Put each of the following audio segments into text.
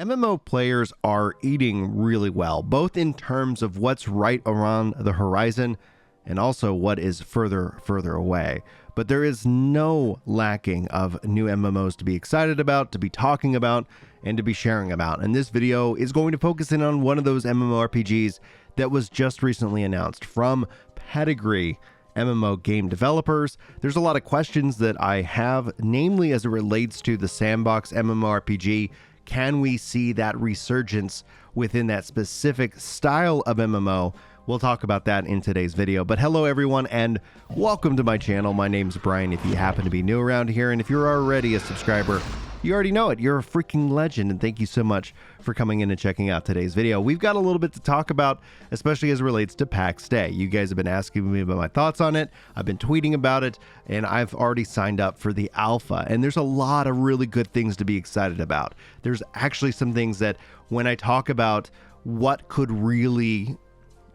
MMO players are eating really well, both in terms of what's right around the horizon and also what is further away. But there is no lacking of new MMOs to be excited about, to be talking about, and to be sharing about. And this video is going to focus in on one of those MMORPGs that was just recently announced from Pedigree MMO game developers. There's a lot of questions that I have, namely as it relates to the Sandbox MMORPG. Can we see that resurgence within that specific style of MMO? We'll talk about that in today's video. But hello everyone and welcome to my channel. My name's Brian if you happen to be new around here, and if you're already a subscriber, you already know it. You're a freaking legend, and thank you so much for coming in and checking out today's video. We've got a little bit to talk about, especially as it relates to Pax Day. You guys have been asking me about my thoughts on it. I've been tweeting about it, and I've already signed up for the alpha, and there's a lot of really good things to be excited about. There's actually some things that when I talk about what could really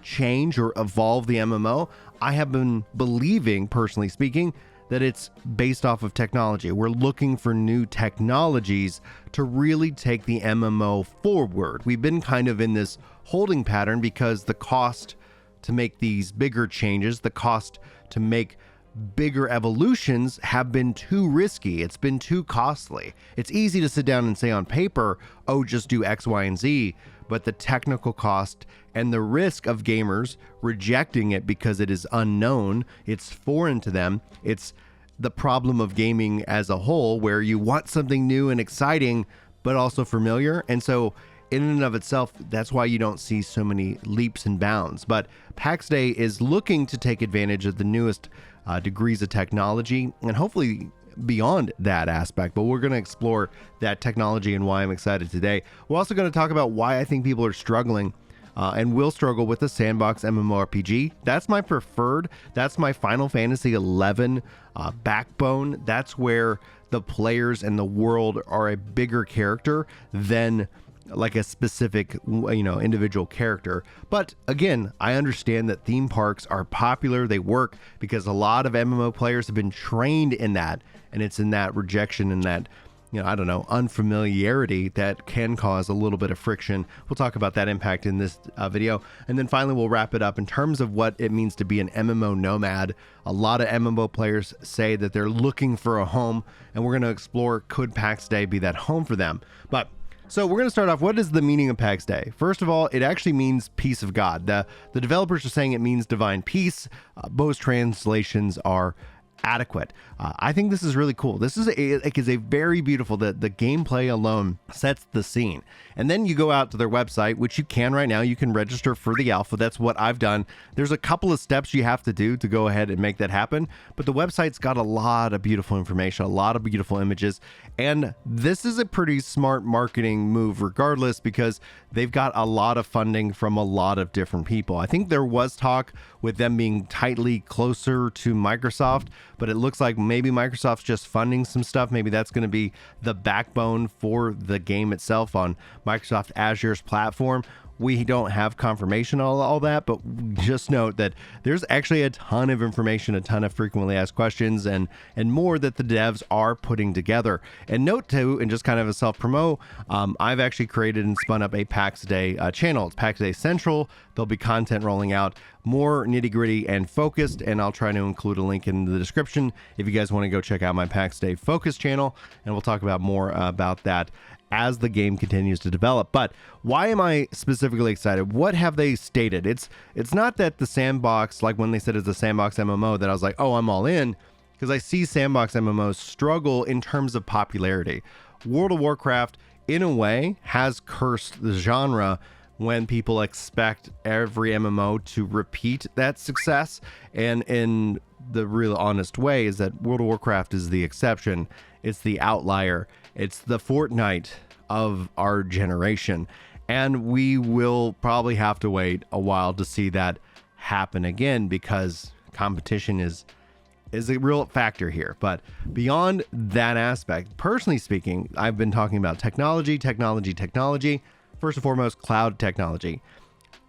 change or evolve the MMO, I have been believing, personally speaking, that it's based off of technology. We're looking for new technologies to really take the MMO forward. We've been kind of in this holding pattern because the cost to make these bigger changes, the cost to make bigger evolutions have been too risky. It's been too costly. It's easy to sit down and say on paper, oh, just do X, Y, and Z, but the technical cost and the risk of gamers rejecting it because it is unknown, it's foreign to them, it's the problem of gaming as a whole, where you want something new and exciting, but also familiar. And so in and of itself, that's why you don't see so many leaps and bounds. But Pax Day is looking to take advantage of the newest degrees of technology and hopefully beyond that aspect, but we're going to explore that technology and why I'm excited today. We're also going to talk about why I think people are struggling and will struggle with the Sandbox MMORPG. That's my preferred. That's my Final Fantasy XI backbone. That's where the players and the world are a bigger character than like a specific, individual character. But again, I understand that theme parks are popular. They work because a lot of MMO players have been trained in that, and it's in that rejection and that, unfamiliarity that can cause a little bit of friction. We'll talk about that impact in this video. And then finally, we'll wrap it up in terms of what it means to be an MMO nomad. A lot of MMO players say that they're looking for a home, and we're going to explore, could Pax Day be that home for them? So we're going to start off, what is the meaning of Pax Day? First of all, it actually means peace of God. The developers are saying it means divine peace. Both translations are adequate. I think this is really cool. This is a very beautiful, the gameplay alone sets the scene. And then you go out to their website, which you can right now. You can register for the alpha. That's what I've done. There's a couple of steps you have to do to go ahead and make that happen. But the website's got a lot of beautiful information, a lot of beautiful images. And this is a pretty smart marketing move regardless, because they've got a lot of funding from a lot of different people. I think there was talk with them being tightly closer to Microsoft, but it looks like maybe Microsoft's just funding some stuff. Maybe that's going to be the backbone for the game itself on Microsoft Azure's platform. We don't have confirmation on all that, but just note that there's actually a ton of information, a ton of frequently asked questions, and more that the devs are putting together. And note too, and just kind of a self-promo, I've actually created and spun up a Pax Day channel. It's Pax Day Central. There'll be content rolling out, more nitty-gritty and focused, and I'll try to include a link in the description if you guys want to go check out my Pax Day Focus channel, and we'll talk about more about that as the game continues to develop. But why am I specifically excited? What have they stated? It's not that the Sandbox, like when they said it's a Sandbox MMO, that I was like, oh, I'm all in, because I see Sandbox MMOs struggle in terms of popularity. World of Warcraft, in a way, has cursed the genre when people expect every MMO to repeat that success. And in the real honest way is that World of Warcraft is the exception. It's the outlier. It's the Fortnite of our generation. And we will probably have to wait a while to see that happen again, because competition is a real factor here. But beyond that aspect, personally speaking, I've been talking about technology. First and foremost, cloud technology.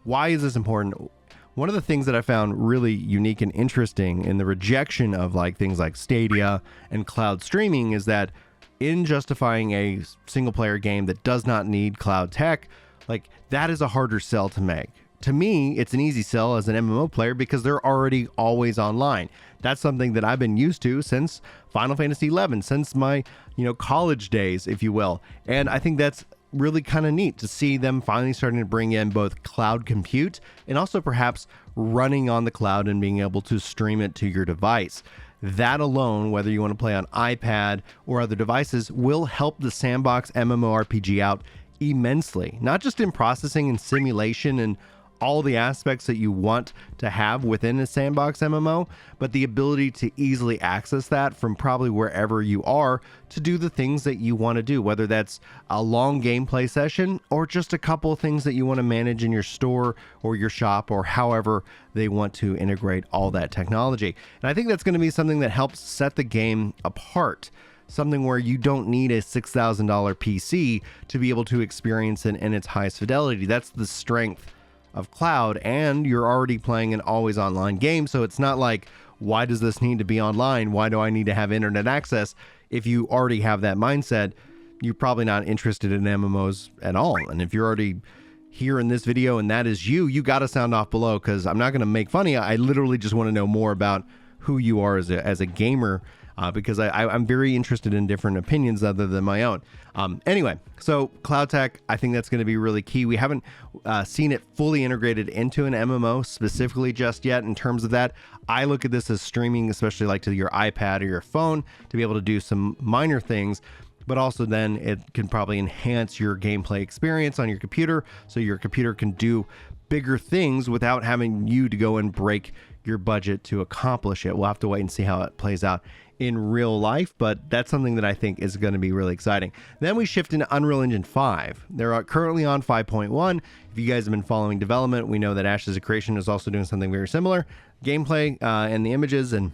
Why is this important? One of the things that I found really unique and interesting in the rejection of like things like Stadia and cloud streaming is that in justifying a single player game that does not need cloud tech, like that is a harder sell to make. To me, it's an easy sell as an MMO player because they're already always online. That's something that I've been used to since Final Fantasy XI, since my, college days, if you will. And I think that's really kind of neat to see them finally starting to bring in both cloud compute and also perhaps running on the cloud and being able to stream it to your device. That alone, whether you want to play on iPad or other devices, will help the Sandbox MMORPG out immensely, not just in processing and simulation and all the aspects that you want to have within a sandbox MMO, but the ability to easily access that from probably wherever you are to do the things that you want to do, whether that's a long gameplay session or just a couple of things that you want to manage in your store or your shop or however they want to integrate all that technology. And I think that's going to be something that helps set the game apart. Something where you don't need a $6,000 PC to be able to experience it in its highest fidelity. That's the strength of cloud, and you're already playing an always online game, so it's not like, why does this need to be online? Why do I need to have internet access? If you already have that mindset, you're probably not interested in MMOs at all. And if you're already here in this video and that is you got to sound off below, because I'm not going to make fun of you. I literally just want to know more about who you are as a gamer, because I'm very interested in different opinions other than my own. Anyway, so cloud tech, I think that's going to be really key. We haven't seen it fully integrated into an MMO specifically just yet in terms of that. I look at this as streaming, especially like to your iPad or your phone, to be able to do some minor things, but also then it can probably enhance your gameplay experience on your computer, so your computer can do bigger things without having you to go and break your budget to accomplish it. We'll have to wait and see how it plays out in real life, but that's something that I think is going to be really exciting. Then we shift into Unreal Engine 5. They're currently on 5.1. If you guys have been following development, we know that Ashes of Creation is also doing something very similar. Gameplay and the images and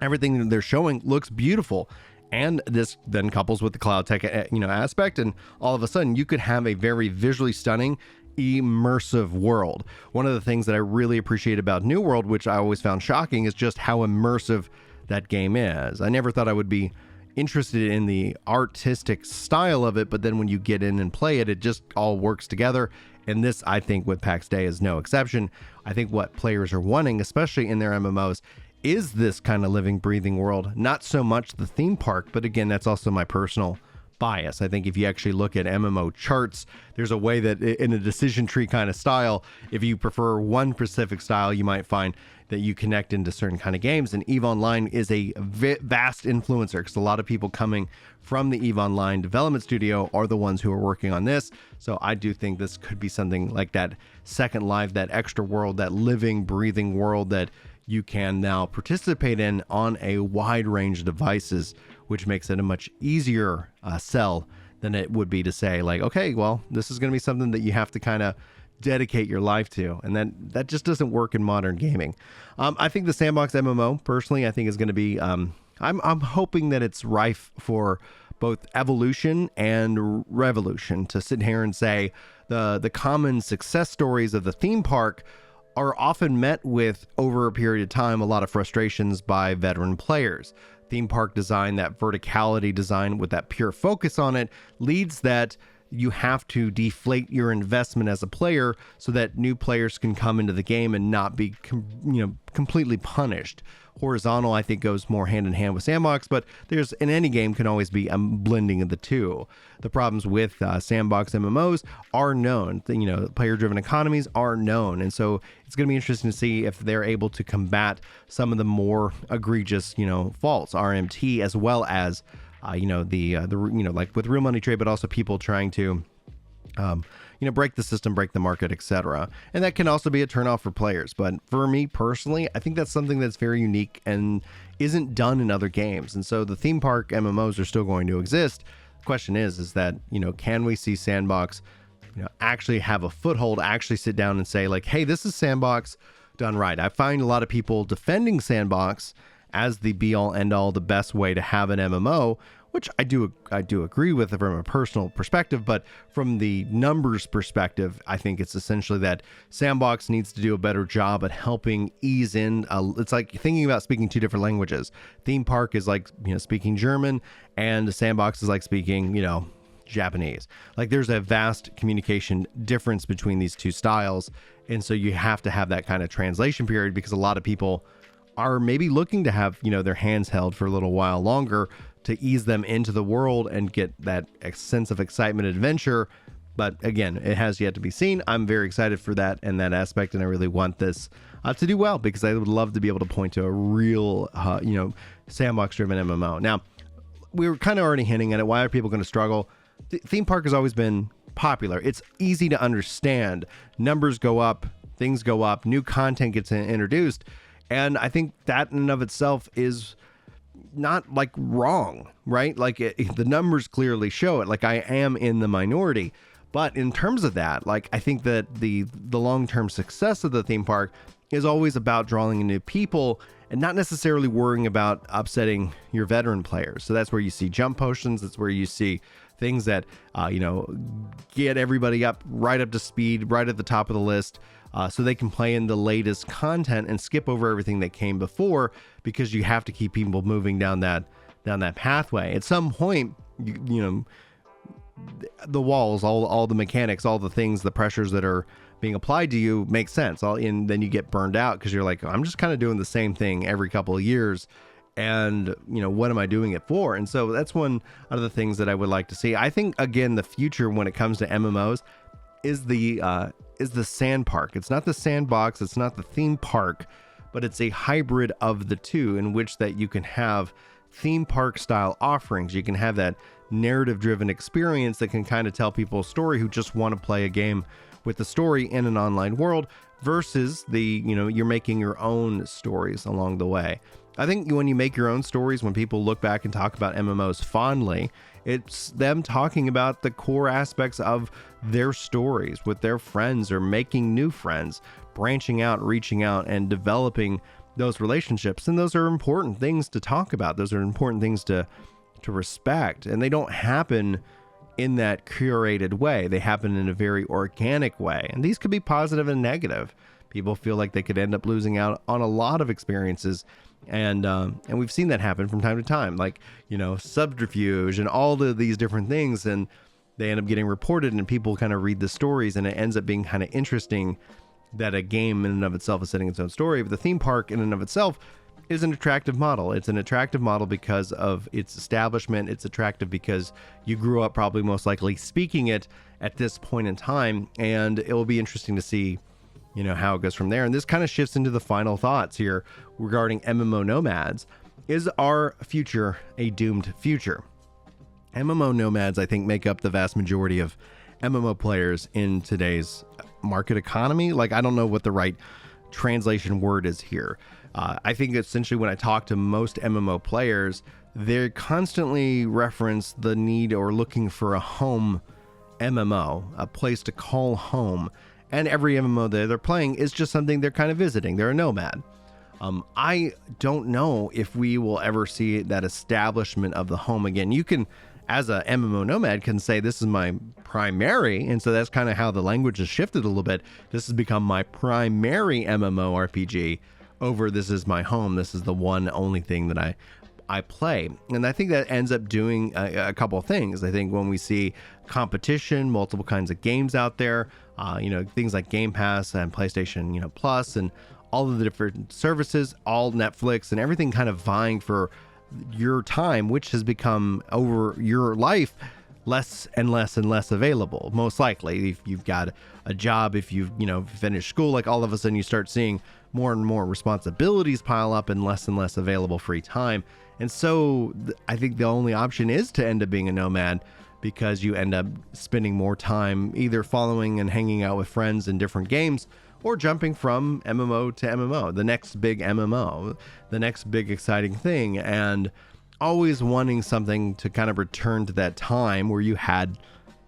everything that they're showing looks beautiful. And this then couples with the cloud tech, aspect, and all of a sudden you could have a very visually stunning, immersive world. One of the things that I really appreciate about New World, which I always found shocking, is just how immersive that game is. I never thought I would be interested in the artistic style of it, but then when you get in and play it, it just all works together. And this, I think, with Pax Dei is no exception. I think what players are wanting, especially in their MMOs, is this kind of living, breathing world. Not so much the theme park, but again, that's also my personal bias. I think if you actually look at MMO charts, there's a way that in a decision tree kind of style, if you prefer one specific style, you might find that you connect into certain kind of games. And EVE Online is a vast influencer, because a lot of people coming from the EVE Online development studio are the ones who are working on this. So I do think this could be something like that second life, that extra world, that living, breathing world that you can now participate in on a wide range of devices, which makes it a much easier sell than it would be to say, like, okay, well, this is going to be something that you have to kind of dedicate your life to, and that just doesn't work in modern gaming. I think the Sandbox MMO, personally, I think is going to be, I'm hoping that it's rife for both evolution and revolution. To sit here and say the common success stories of the theme park are often met with, over a period of time, a lot of frustrations by veteran players. Theme park design, that verticality design with that pure focus on it, leads that you have to deflate your investment as a player so that new players can come into the game and not be completely punished. Horizontal, I think, goes more hand in hand with Sandbox, but there's, in any game, can always be a blending of the two. The problems with Sandbox MMOs are known. Player-driven economies are known, and so it's going to be interesting to see if they're able to combat some of the more egregious, faults, RMT, as well as like with real money trade, but also people trying to break the system, break the market, etc. And that can also be a turnoff for players. But for me personally, I think that's something that's very unique and isn't done in other games. And so the theme park MMOs are still going to exist. The question is that, can we see Sandbox, actually have a foothold, actually sit down and say, like, hey, this is Sandbox done right. I find a lot of people defending Sandbox as the be all end all, the best way to have an MMO, which I do agree with from a personal perspective, but from the numbers perspective, I think it's essentially that Sandbox needs to do a better job at helping ease in. It's like thinking about speaking two different languages. Theme park is like, speaking German, and Sandbox is like speaking, Japanese. Like there's a vast communication difference between these two styles. And so you have to have that kind of translation period, because a lot of people are maybe looking to have, their hands held for a little while longer to ease them into the world and get that sense of excitement and adventure. But again, it has yet to be seen. I'm very excited for that and that aspect, and I really want this to do well, because I would love to be able to point to a real, sandbox-driven MMO. Now, we were kind of already hinting at it. Why are people going to struggle? Theme park has always been popular. It's easy to understand. Numbers go up, things go up, new content gets introduced, and I think that in and of itself is not like wrong, right? Like the numbers clearly show it. Like I am in the minority, but in terms of that, like I think that the long-term success of the theme park is always about drawing in new people and not necessarily worrying about upsetting your veteran players. So that's where you see jump potions. That's where you see things that, get everybody right up to speed, right at the top of the list, so they can play in the latest content and skip over everything that came before, because you have to keep people moving down that pathway. At some point, the walls, all the mechanics, all the things, the pressures that are being applied to you make sense. And then you get burned out, because you're like, I'm just kind of doing the same thing every couple of years. And, what am I doing it for? And so that's one of the things that I would like to see. I think, again, the future when it comes to MMOs is the sand park. It's not the sandbox. It's not the theme park, but it's a hybrid of the two, in which that you can have theme park style offerings. You can have that narrative driven experience that can kind of tell people a story who just want to play a game with the story in an online world, versus you're making your own stories along the way. I think when you make your own stories, when people look back and talk about MMOs fondly, it's them talking about the core aspects of their stories with their friends, or making new friends, branching out, reaching out, and developing those relationships. And those are important things to talk about. Those are important things to respect. And they don't happen in that curated way. They happen in a very organic way. And these could be positive and negative. People feel like they could end up losing out on a lot of experiences. And we've seen that happen from time to time, like, subterfuge and all of these different things. And they end up getting reported, and people kind of read the stories, and it ends up being kind of interesting that a game in and of itself is setting its own story. But the theme park in and of itself is an attractive model. It's an attractive model because of its establishment. It's attractive because you grew up probably most likely speaking it at this point in time. And it will be interesting to see, how it goes from there. And this kind of shifts into the final thoughts here regarding MMO Nomads. Is our future a doomed future? MMO Nomads, I think, make up the vast majority of MMO players in today's market economy. Like, I don't know what the right translation word is here. I think essentially when I talk to most MMO players, they constantly reference the need or looking for a home MMO, a place to call home. And every MMO that they're playing is just something they're kind of visiting. They're a nomad. I don't know if we will ever see that establishment of the home again. You can, as a MMO nomad, can say this is my primary. And so that's kind of how the language has shifted a little bit. This has become my primary MMORPG over this is my home. This is the one only thing that I play. And I think that ends up doing a couple of things. I think when we see competition, multiple kinds of games out there, things like Game Pass and PlayStation, Plus, and all of the different services, all Netflix and everything kind of vying for your time, which has become over your life less and less and less available. Most likely, if you've got a job, if you've finished school, like all of a sudden you start seeing more and more responsibilities pile up and less available free time. And so I think the only option is to end up being a nomad, because you end up spending more time either following and hanging out with friends in different games, or jumping from MMO to MMO, the next big MMO, the next big exciting thing, and always wanting something to kind of return to that time where you had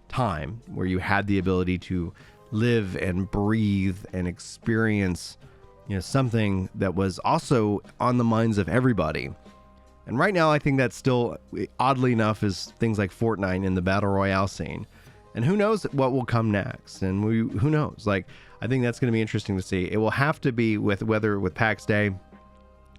time, where you had the ability to live and breathe and experience, something that was also on the minds of everybody. And right now, I think that's still, oddly enough, is things like Fortnite in the Battle Royale scene. And who knows what will come next? And who knows? Like, I think that's going to be interesting to see. It will have to be with Pax Day,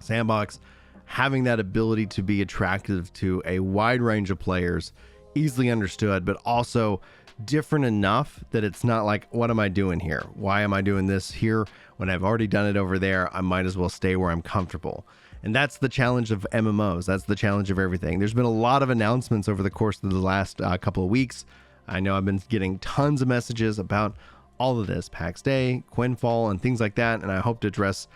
Sandbox, having that ability to be attractive to a wide range of players, easily understood, but also different enough that it's not like, what am I doing here? Why am I doing this here when I've already done it over there? I might as well stay where I'm comfortable. And that's the challenge of MMOs. That's the challenge of everything. There's been a lot of announcements over the course of the last couple of weeks. I know I've been getting tons of messages about all of this, Pax Day, Quinfall, and things like that. And I hope to address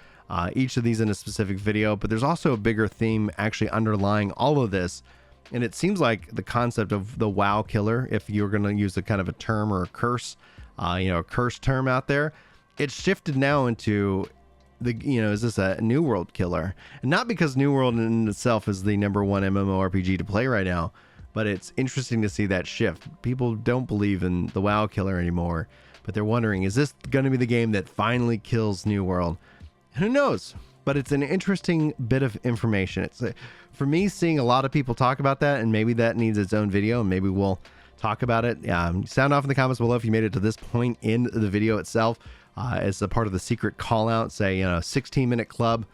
each of these in a specific video. But there's also a bigger theme actually underlying all of this. And it seems like the concept of the WoW killer, if you're going to use a kind of a term or a curse, a curse term out there, it's shifted now into is this a New World killer? And not because New World in itself is the #1 MMORPG to play right now, but it's interesting to see that shift. People don't believe in the WoW killer anymore, but they're wondering, is this going to be the game that finally kills New World? And who knows? But it's an interesting bit of information. It's for me, seeing a lot of people talk about that, and maybe that needs its own video, and maybe we'll talk about it. Sound off in the comments below if you made it to this point in the video itself. As a part of the secret call out, say 16-minute club,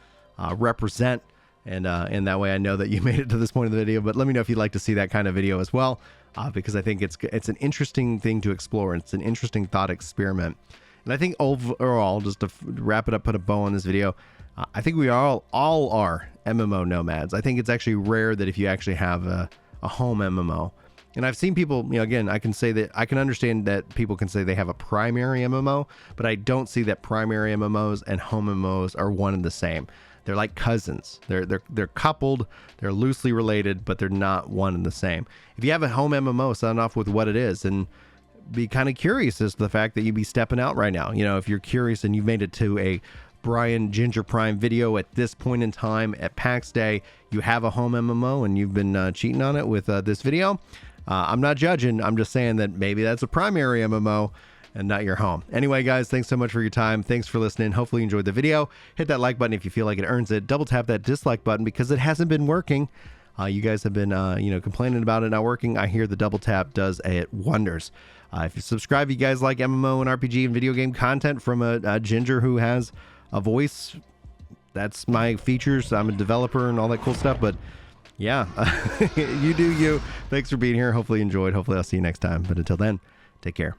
represent, and that way I know that you made it to this point of the video. But let me know if you'd like to see that kind of video as well, because I think it's an interesting thing to explore. It's an interesting thought experiment. And I think overall, just to wrap it up, put a bow on this video, I think we all are MMO nomads. I think it's actually rare that if you actually have a home MMO. And I've seen people, again, I can say that I can understand that people can say they have a primary MMO, but I don't see that primary MMOs and home MMOs are one and the same. They're like cousins. They're coupled, they're loosely related, but they're not one and the same. If you have a home MMO, sound off with what it is, and be kind of curious as to the fact that you'd be stepping out right now. If you're curious and you've made it to a Brian Ginger Prime video at this point in time at Pax Day, you have a home MMO and you've been cheating on it with this video. I'm not judging. I'm just saying that maybe that's a primary MMO and not your home. Anyway, guys, thanks so much for your time. Thanks for listening. Hopefully you enjoyed the video. Hit that like button if you feel like it earns it. Double tap that dislike button because it hasn't been working. You guys have been, complaining about it not working. I hear the double tap does it wonders. If you subscribe, you guys like MMO and RPG and video game content from a Ginger who has a voice. That's my features. I'm a developer and all that cool stuff, but yeah, you do you. Thanks for being here. Hopefully you enjoyed. Hopefully I'll see you next time. But until then, take care.